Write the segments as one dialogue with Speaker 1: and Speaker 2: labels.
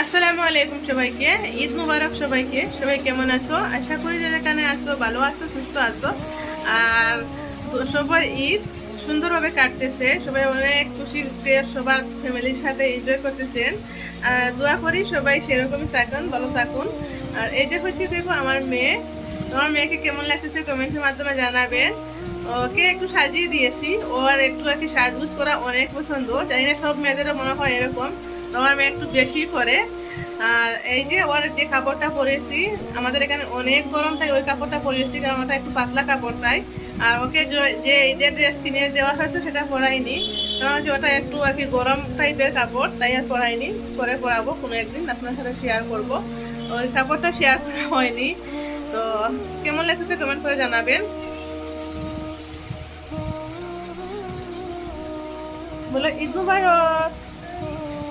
Speaker 1: আসসালামু আলাইকুম সবাইকে, ঈদ মুবারক সবাইকে। সবাই কেমন আছো? আশা করি যে যেখানে আছো ভালো আছো, সুস্থ আছো। আর সবার ঈদ সুন্দরভাবে কাটতেছে, সবাই অনেক খুশিতে সবার ফ্যামিলির সাথে এনজয় করতেছেন। দোয়া করি সবাই সেরকমই থাকুন, ভালো থাকুন। আর এই যে হচ্ছে দেখো আমার মেয়ে, তোমার মেয়েকে কেমন লাগতেছে কমেন্টের মাধ্যমে জানাবেন। ওকে একটু সাজিয়ে দিয়েছি, ওর একটু আর কি সাজগুজ করা অনেক পছন্দ। জানি না সব মেয়েদেরও মনে হয় এরকম, আমার মেয়ে একটু বেশি করে। আর এই যে ওর যে কাপড়টা পরেছি, আমাদের এখানে অনেক গরম থাকে, ওই কাপড়টা পরেছি কারণ ওটা একটু পাতলা কাপড় তাই। আর ওকে যে ঈদের ড্রেস কিনে দেওয়া হয়েছে সেটা পরাইনি, কারণ হচ্ছে ওটা একটু আর কি গরম টাইপের কাপড়, তাই আর পরাইনি। পরে পরাবো কোনো একদিন, আপনার সাথে শেয়ার করব। ওই কাপড়টা শেয়ার করা হয়নি। তো কেমন লাগতেছে কমেন্ট করে জানাবেন। বলো ঈদ মুবারক।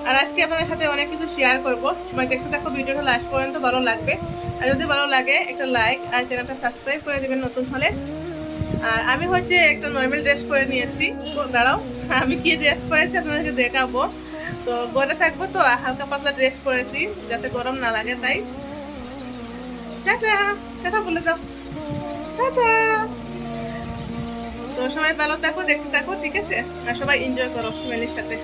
Speaker 1: আর আজকে আপনাদের সাথে অনেক কিছু শেয়ার করবো, সবাই দেখতে থাকো ভিডিওটা লাস্ট পর্যন্ত, ভালো লাগবে। আর যদি ভালো লাগে একটা লাইক আর চ্যানেলটা সাবস্ক্রাইব করে দেবেন নতুন হলে। আর আমি হচ্ছে একটা নর্মাল ড্রেস পরে নিয়েছি, তো দাঁড়াও আমি কি ড্রেস পরেছি আপনাদেরকে দেখাবো। তো ঘরে থাকবো তো হালকা পাতলা ড্রেস পরেছি যাতে গরম না লাগে, তাই। টাটা টাটা বলে দাও, টাটা। তো সবাই ভালো থাকো, দেখতে থাকো, ঠিক আছে? আর সবাই এনজয় করো ফ্যামিলির সাথে।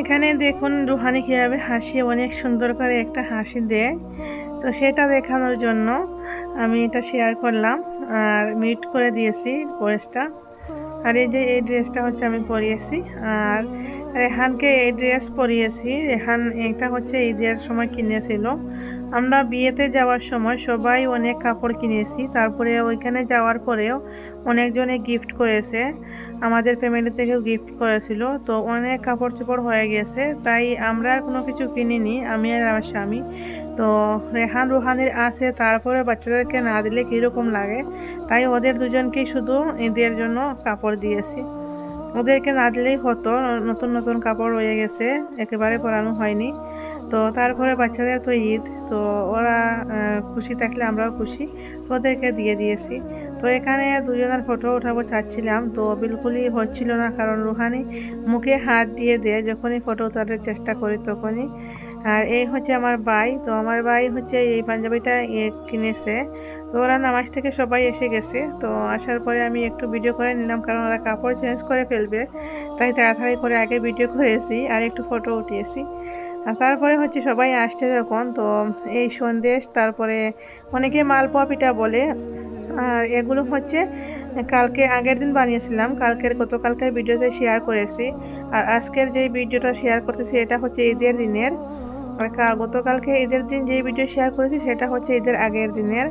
Speaker 1: এখানে দেখুন রুহানি কিভাবে হাসি, অনেক সুন্দর করে একটা হাসি দেয়। তো সেটা দেখানোর জন্য আমি এটা শেয়ার করলাম আর মিউট করে দিয়েছি ভয়েসটা। আর এই যে এই ড্রেসটা হচ্ছে আমি পরিয়েছি, আর রেহানকে এই ড্রেস পরিয়েছি। রেহান এটা হচ্ছে ঈদের সময় কিনেছিল। আমরা বিয়েতে যাওয়ার সময় সবাই অনেক কাপড় কিনেছি, তারপরে ওইখানে যাওয়ার পরেও অনেকজনে গিফট করেছে, আমাদের ফ্যামিলি থেকেও গিফট করেছিল। তো অনেক কাপড় চোপড় হয়ে গেছে, তাই আমরা আর কোনো কিছু কিনিনি, আমি আর আমার স্বামী। তো রেহান রুহানির আছে, তারপরে বাচ্চাদেরকে না দিলে কীরকম লাগে, তাই ওদের দুজনকেই শুধু ঈদের জন্য কাপড় দিয়েছি। ওদেরকে না দিলেই হতো, নতুন নতুন কাপড় রয়ে গেছে, একেবারে পরানো হয়নি। তো তারপরে বাচ্চাদের তো ঈদ, তো ওরা খুশি থাকলে আমরাও খুশি, তো ওদেরকে দিয়ে দিয়েছি। তো এখানে দুজনের ফটো উঠাবো চাচ্ছিলাম, তো বিলকুলই হচ্ছিল না, কারণ রুহানি মুখে হাত দিয়ে দেয় যখনই ফটো উঠাতে চেষ্টা করি তখনই। আর এই হচ্ছে আমার ভাই, তো আমার ভাই হচ্ছে এই পাঞ্জাবিটা কিনেছে। তো ওরা নামাজ থেকে সবাই এসে গেছে, তো আসার পরে আমি একটু ভিডিও করে নিলাম, কারণ ওরা কাপড় চেঞ্জ করে ফেলবে, তাই তাড়াতাড়ি করে আগে ভিডিও করেছি আর একটু ফটো উঠিয়েছি। আর তারপরে হচ্ছে সবাই আসছে যখন, তো এই সন্দেশ, তারপরে অনেকে মালপোয়া পিঠা বলে। আর এগুলো হচ্ছে কালকে আগের দিন বানিয়েছিলাম, গতকালকের ভিডিওতে শেয়ার করেছি। আর আজকের যে ভিডিওটা শেয়ার করতেছি এটা হচ্ছে ঈদের দিনের। আর গতকালকে ঈদের দিন যে ভিডিও শেয়ার করেছি সেটা হচ্ছে ঈদের আগের দিনের।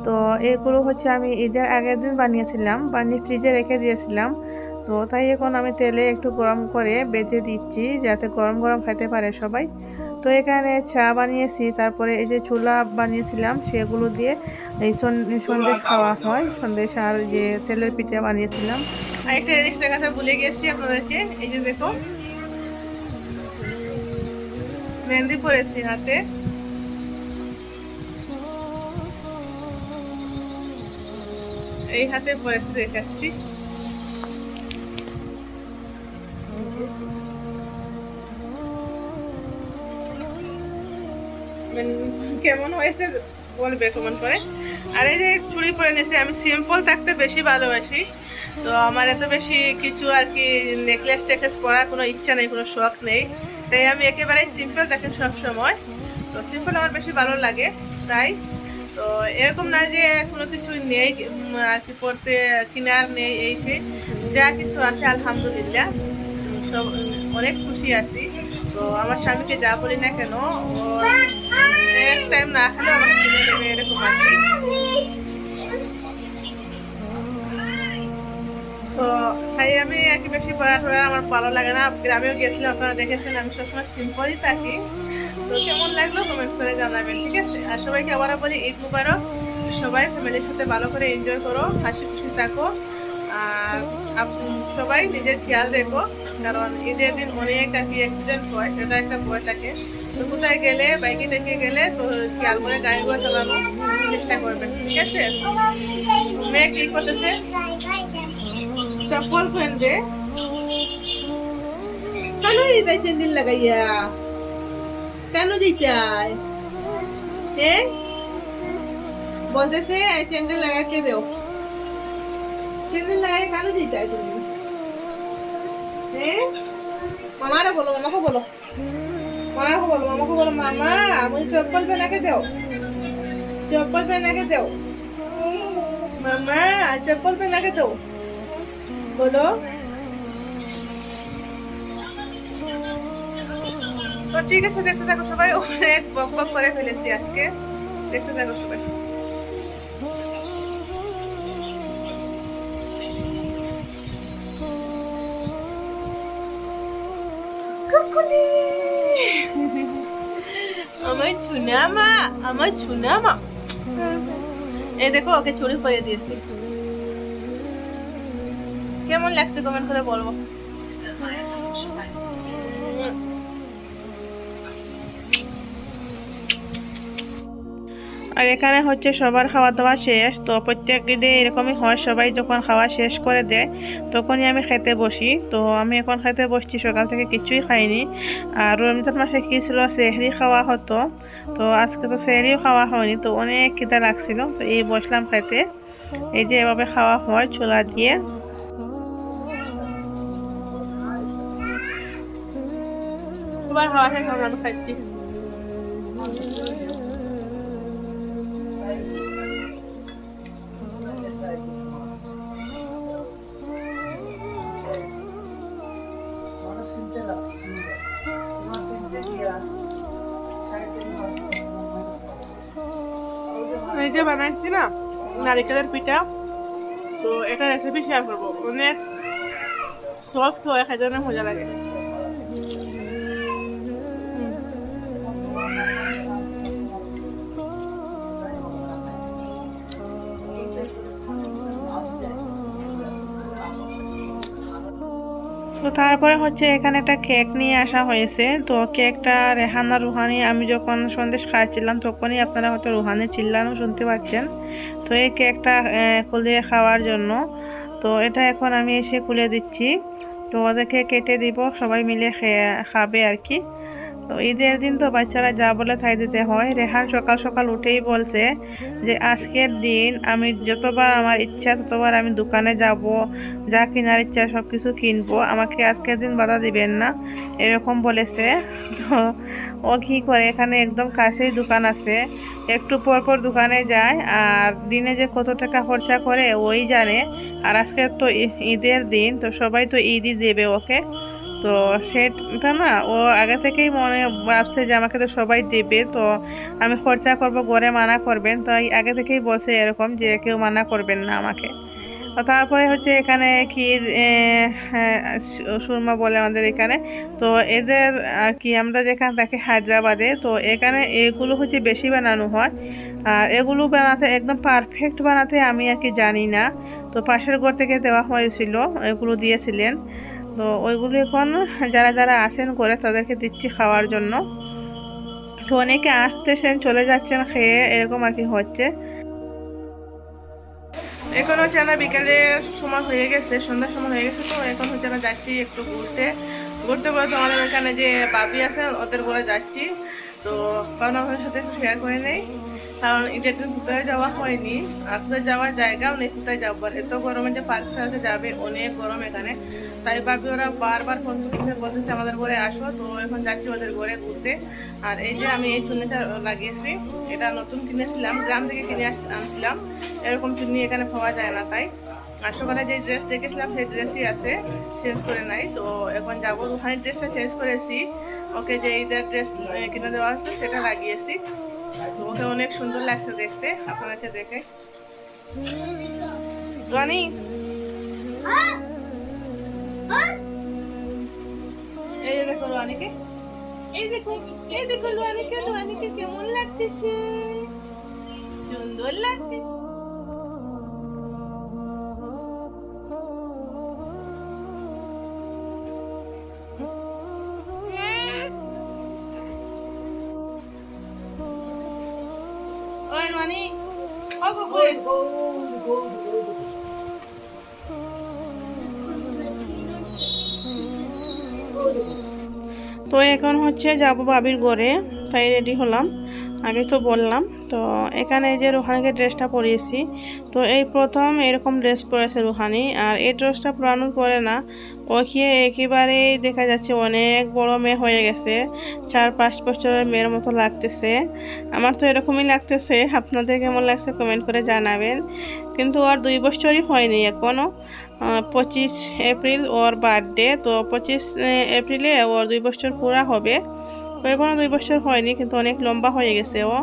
Speaker 1: তো এগুলো হচ্ছে আমি ঈদের আগের দিন বানিয়েছিলাম, বানিয়ে ফ্রিজে রেখে দিয়েছিলাম। তো তাই এখন আমি তেলে একটু গরম করে বেজে দিচ্ছি যাতে গরম গরম খেতে পারে সবাই। তো এখানে চা বানিয়েছি, তারপরে এই যে ছোলা বানিয়েছিলাম সেগুলো দিয়ে এই সন্দেশ খাওয়া হয়, সন্দেশ আর যে তেলের পিঠা বানিয়েছিলাম। আর একটা কথা ভুলে গেছি আপনাদেরকে, এই যে দেখো মেহেন্দি পরেছি হাতে। এই হাতে পরেছি, দেখাচ্ছি। কেমন হয়েছে বলবে কমেন্ট করে। আর এই যে চুড়ি পরে নিয়েছি, আমি সিম্পল থাকতে বেশি ভালোবাসি, তো আমার এত বেশি কিছু আর কি নেকলেস টেকলেস পরার কোনো ইচ্ছা নেই, কোনো শখ নেই, তাই আমি একেবারে সিম্পল থাকি সব সময়। তো সিম্পল আমার বেশি ভালো লাগে, তাই। তো এরকম না যে কোনো কিছু নেই আর কি পড়তে, কিনার নেই, এই সে যা কিছু আছে আলহামদুলিল্লাহ সব অনেক খুশি আছি। তো আমার স্বামীকে যা বলি না কেন, ও এক টাইম না খেলেও আমাকে কিনে দেবে, এরকম আর কি। তো তাই আমি আর কি বেশি পড়াশোনা আমার ভালো লাগে না। গ্রামেও গেছিলাম, আপনারা দেখেছেন আমি সবসময় সিম্পলই থাকি। তো কেমন লাগলো কমেন্ট করে জানাবেন, ঠিক আছে? আর সবাইকে আবার বলি ঈদ মুবারক। সবাই ফ্যামিলির সাথে ভালো করে এনজয় করো, হাসি খুশি থাকো। আর সবাই নিজের খেয়াল রেখো, কারণ ঈদের দিন অনেক আর কি অ্যাক্সিডেন্ট হয়, সেটা একটা ভয় থাকে। তো কোথায় গেলে, বাইকে টেকে গেলে তো খেয়াল করে গাড়ি ঘোড়া চালানোর চেষ্টা করবেন, ঠিক আছে? মেয়ে কি করতেছে? চপ্পল পহনবে, চলো এই তাই চেন্ডিল লাগাইয়া কেন যেটাই হ্যাঁ বলতেছে স্যান্ডেল লাগাকে দেও, স্যান্ডেল লাগাই কেন যেটাই তুমি হ্যাঁ? মামারে বলো, মামাকে বলো, মামাকে বলো, মামাকে বলো, মামা मुझे चप्पल पहना के दो, चप्पल पहना के दो, मामा चप्पल पहना के दो बोलो। তো ঠিক আছে, দেখতে থাকো সবাই, অনেক বক বক করে ফেলেছি আজকে, দেখতে থাকো সবাই। কুকুলি আমার ছুনা মা, আমার ছুনা মা, এই দেখো ওকে চুরি পরিয়ে দিয়েছি। কেমন লাগছে কমেন্ট করে বলবো। আর এখানে হচ্ছে সবার খাওয়া দাওয়া শেষ, তো প্রত্যেক দিন এরকমই হয়, সবাই যখন খাওয়া শেষ করে দেয় তখনই আমি খেতে বসি। তো আমি এখন খেতে বসছি, সকাল থেকে কিছুই খাইনি। আর রমজান মাসে কী ছিল, সেহরি খাওয়া হতো, তো আজকে তো সেহরিও খাওয়া হয়নি, তো অনেক খিদা লাগছিল, তো এই বসলাম খেতে। এই যে এভাবে খাওয়া হয় চুলা দিয়ে। সবার খাওয়া শেষ, আমরা খাচ্ছি। এই যে বানাইছি না নারিকেলের পিঠা, তো এটা রেসিপি শেয়ার করবো, অনেক সফট হয়, খেতে অনেক মজা লাগে। তো তারপরে হচ্ছে এখানে একটা কেক নিয়ে আসা হয়েছে, তো কেকটা রেহানা রুহানি, আমি যখন সন্দেশ খাচ্ছিলাম তখনই আপনারা হয়তো রুহানির চিল্লানো শুনতে পাচ্ছেন। তো এই কেকটা খুলে খাওয়ার জন্য, তো এটা এখন আমি এসে খুলে দিচ্ছি, তো ওদেরকে কেটে দিব, সবাই মিলে খাবে আর কি। তো ঈদের দিন তো বাচ্চারা যা বলে তাই দিতে হয়। রেহান সকাল সকাল উঠেই বলছে যে আজকের দিন আমি যতবার আমার ইচ্ছা ততবার আমি দোকানে যাব, যা কেনার ইচ্ছা সব কিছু কিনবো, আমাকে আজকের দিন বাধা দিবেন না, এরকম বলেছে। তো ও কী করে, এখানে একদম কাছেই দোকান আছে, একটু পর পর দোকানে যায়, আর দিনে যে কত টাকা খরচা করে ওই জানে। আর আজকে তো ঈদের দিন, তো সবাই তো ঈদই দেবে ওকে, তো সেটা না ও আগে থেকেই মনে ভাবছে যে আমাকে তো সবাই দেবে, তো আমি খরচা করব, ঘরে মানা করবেন, তো আগে থেকেই বলছে এরকম যে কেউ মানা করবেন না আমাকে। তো তারপরে হচ্ছে এখানে ক্ষীর, সুরমা বলে আমাদের এখানে, তো এদের আর কি আমরা যেখানে থাকি হায়দ্রাবাদে, তো এখানে এগুলো হচ্ছে বেশি বানানো হয়। আর এগুলো বানাতে একদম পারফেক্ট বানাতে আমি আর কি জানি না, তো পাশের ঘর থেকে দেওয়া হয়েছিল, এগুলো দিয়েছিলেন, তো ওইগুলো এখন যারা যারা আসেন করে তাদেরকে দিচ্ছি খাওয়ার জন্য। তো অনেকে আসতেছেন চলে যাচ্ছেন খেয়ে, এরকম আর কি হচ্ছে। এখন হচ্ছে না বিকালের সময় হয়ে গেছে, সন্ধ্যার সময় হয়ে গেছে, তো এখন হচ্ছে না যাচ্ছি একটু ঘুরতে ঘুরতে বলে, তো আমাদের এখানে যে বাবি আছে ওদের বলে যাচ্ছি, তো কারণ আমাদের সাথে একটু শেয়ার করে নেই, কারণ ঈদের দিন কোথায় যাওয়া হয়নি, আর কোথায় যাওয়ার জায়গাও নেই, কোথায় যাবো, আর এত গরমে যে পার্কে যাবে, অনেক গরম এখানে, তাই ভাবি ওরা বারবার ফোন করতেছে, বলতেছে আমাদের ঘরে আসো, তো এখন যাচ্ছি ওদের ঘরে ঘুরতে। আর এই যে আমি এই চুন্নিটা লাগিয়েছি, এটা নতুন কিনেছিলাম, গ্রাম থেকে কিনে আনছিলাম, এরকম চুন্নি এখানে পাওয়া যায় না, তাই আর সকালে যে ড্রেস দেখেছিলাম সেই ড্রেসই আছে, চেঞ্জ করে নাই। তো এখন যাবো, ওখানে ড্রেসটা চেঞ্জ করেছি, ওকে যে ঈদের ড্রেস কিনে দেওয়া আছে সেটা লাগিয়েছি, তো ওকে অনেক সুন্দর লাগছে দেখতে, আপনাদেরকে দেখে। রানি এই যে দেখো রানিকে, এই দেখো রানিকে কেমন লাগতেছে, সুন্দর লাগতেছে। ওই রানি, ও কুকুর, তো এখন হচ্ছে যাবো বাবির ঘরে। তাই রেডি হলাম, আগে তো বললাম। তো এখানে যে রুহানিকে ড্রেসটা পরিয়েছি, তো এই প্রথম এরকম ড্রেস পরেছে রুহানি। আর এই ড্রেসটা পরানোর পরে না ওকে একেবারেই দেখা যাচ্ছে অনেক বড় মেয়ে হয়ে গেছে, 4-5 বছরের মেয়ের মতো লাগতেছে। আমার তো এরকমই লাগতেছে, আপনাদের কেমন লাগছে কমেন্ট করে জানাবেন। কিন্তু ওর 2 বছরই হয়নি এখনও। 25 এপ্রিল ওর বার্থডে, তো 25 এপ্রিলে ওর 2 বছর পুরা হবে। তো এখনও 2 বছর হয়নি, কিন্তু অনেক লম্বা হয়ে গেছে ও,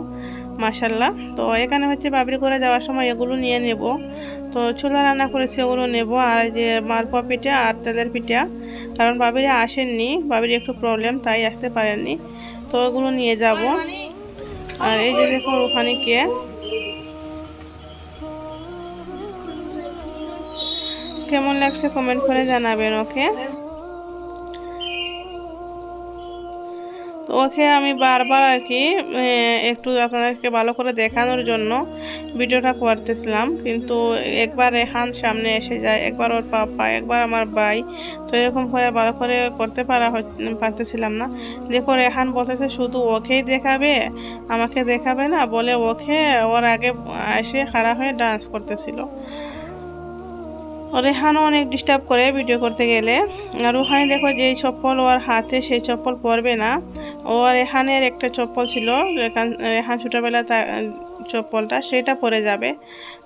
Speaker 1: মাশাল্লাহ। তো এখানে হচ্ছে বাবির করে যাওয়ার সময় এগুলো নিয়ে নেব। তো ছোলা রান্না করেছি, ওগুলো নেব। আর যে মালপোয়া পিঠা আর তেলের পিঠা, কারণ বাবিরা আসেননি, বাবির একটু প্রবলেম, তাই আসতে পারেননি। তো ওগুলো নিয়ে যাব। আর এই যে দেখুন রুহানিকে কেমন লাগছে কমেন্ট করে জানাবেন ওকে। তো ওকে আমি বারবার আর কি একটু আপনাদেরকে ভালো করে দেখানোর জন্য ভিডিওটা করতেছিলাম, কিন্তু একবার রেহান সামনে এসে যায়, একবার ওর পাপা, একবার আমার ভাই। তো এরকম করে ভালো করে করতে পারতেছিলাম না। দেখো রেহান বলতেছে শুধু ওকেই দেখাবে, আমাকে দেখাবে না বলে ওকে ওর আগে এসে খাড়া হয়ে ডান্স করতেছিল। রেহানও অনেক ডিস্টার্ব করে ভিডিও করতে গেলে। আর রুহানি দেখো যেই চপ্পল ওর হাতে, সেই চপ্পল পরবে না। ও রেহানের একটা চপ্পল ছিল, রেহান ছোটোবেলা চপ্পলটা, সেটা পরে যাবে।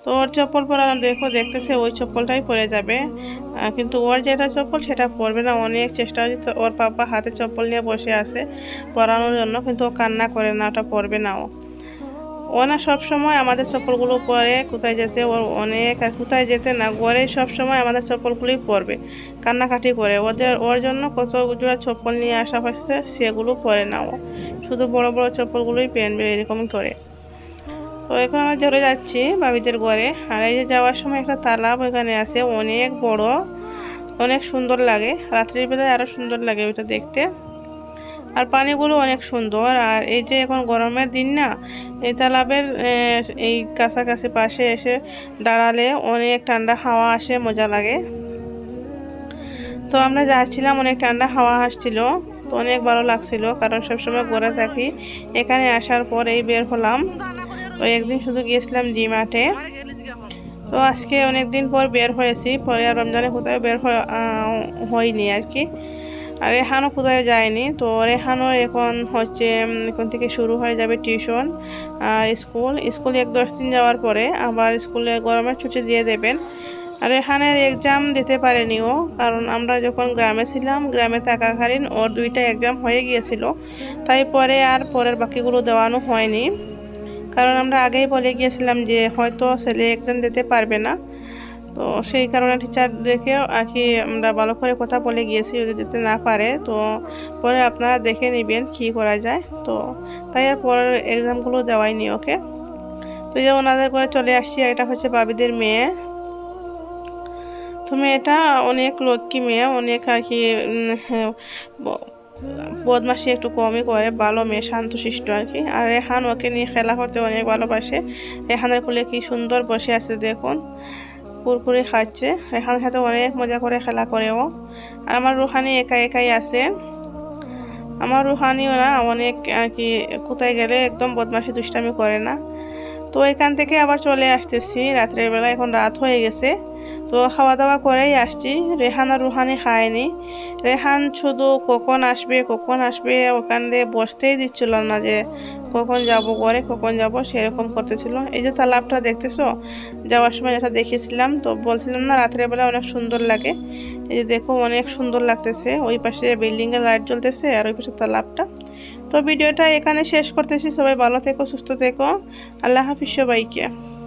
Speaker 1: তো ওর চপ্পল পরানো দেখতেছে ওই চপ্পলটাই পরে যাবে, কিন্তু ওর যেটা চপ্পল সেটা পরবে না। অনেক চেষ্টা হচ্ছে, ওর পাপা হাতে চপ্পল নিয়ে বসে আছে পরানোর জন্য, কিন্তু ও কান্না করে না, ওটা পরবে না ও না সব সময় আমাদের চপ্পলগুলো পরে কোথায় যেতে ওর অনেক, আর কোথায় যেতে না ঘরে সব সময় আমাদের চপ্পলগুলোই পরবে, কান্নাকাটি করে। ওর জন্য কত জোড়া চপ্পল নিয়ে আসা হয়েছে, সেগুলো পরে না ও, শুধু বড় বড় চপ্পলগুলোই পরবে, এরকমই করে। তো এখন আমরা চলে যাচ্ছি বাবিদের ঘরে। আর এই যে যাওয়ার সময় একটা তালাব এখানে আছে, অনেক বড়, অনেক সুন্দর লাগে, রাত্রির বেলায় আরও সুন্দর লাগে ওইটা দেখতে। আর পানিগুলো অনেক সুন্দর। আর এই যে এখন গরমের দিন না, এই তালাবের এই কাছাকাছি পাশে এসে দাঁড়ালে অনেক ঠান্ডা হাওয়া আসে, মজা লাগে। তো আমরা যাচ্ছিলাম, অনেক ঠান্ডা হাওয়া আসছিল, তো অনেক ভালো লাগছিল, কারণ সবসময় ঘরে থাকি। এখানে আসার পর এই বের হলাম। তো একদিন শুধু গিয়েছিলাম ডিমার্টে। তো আজকে অনেক দিন পর বের হয়েছি, পরে আর রমজানে কোথাও বের হয়নি আর কি। আর রেহানও কোথাও যায়নি। তো রেহানও এখন হচ্ছে এখন থেকে শুরু হয়ে যাবে টিউশন আর স্কুল 1-10 দিন যাওয়ার পরে আবার স্কুলে গরমের ছুটি দিয়ে দেবেন। আর রেহানের এক্সাম দিতে পারেনি ও, কারণ আমরা যখন গ্রামে ছিলাম, গ্রামে থাকাকালীন ওর 2টা এক্সাম হয়ে গিয়েছিল, তাই পরে আর পরের বাকিগুলো দেওয়ানো হয়নি। কারণ আমরা আগেই বলে গিয়েছিলাম যে হয়তো ছেলে এক্সাম দিতে পারবে না, তো সেই কারণে টিচারদেরকেও আর কি আমরা ভালো করে কথা বলে গিয়েছি, যদি দিতে না পারে তো পরে আপনারা দেখে নেবেন কী করা যায়। তো তাই আর পরের এক্সামগুলো দেওয়াইনি ওকে। তো যে ওনাদের করে চলে আসছি। আর এটা হচ্ছে বাবিদের মেয়ে। তো মেয়েটা অনেক লক্ষ্মী মেয়ে, অনেক আর কি বদমাশি একটু কমই করে, ভালো মেয়ে, শান্তশিষ্ট আর কি। আর রেহান ওকে নিয়ে খেলা করতে অনেক ভালোবাসে। রেহানের কোলে কি সুন্দর বসে আছে দেখুন, কুরকুরে খাচ্ছে। রেহানের সাথে অনেক মজা করে খেলা করে ও। আর আমার রুহানি একাই আছে। আমার রুহানিও না অনেক আর কি কোথায় গেলে একদম বদমাশি দুষ্টামি করে না। তো এখান থেকে আবার চলে আসতেছি রাত্রের বেলা, এখন রাত হয়ে গেছে। তো খাওয়া দাওয়া করেই আসছি। রেহান আর রুহানি খায়নি। রেহান শুধু কখন আসবে ওখান দিয়ে বসতেই দিচ্ছিল না, যে কখন যাব ঘরে, কখন যাব, সেরকম করতেছিল। এই যে তালাবটা দেখতেছো, যাওয়ার সময় যেটা দেখেছিলাম, তো বলছিলাম না রাত্রের বেলা অনেক সুন্দর লাগে। এই যে দেখো অনেক সুন্দর লাগতেছে, ওই পাশে বিল্ডিংয়ের লাইট জ্বলতেছে আর ওই পাশে তালাবটা। তো ভিডিওটা এখানে শেষ করতেছি। সবাই ভালো থেকো, সুস্থ থেকো। আল্লাহ হাফিজ সবাইকে।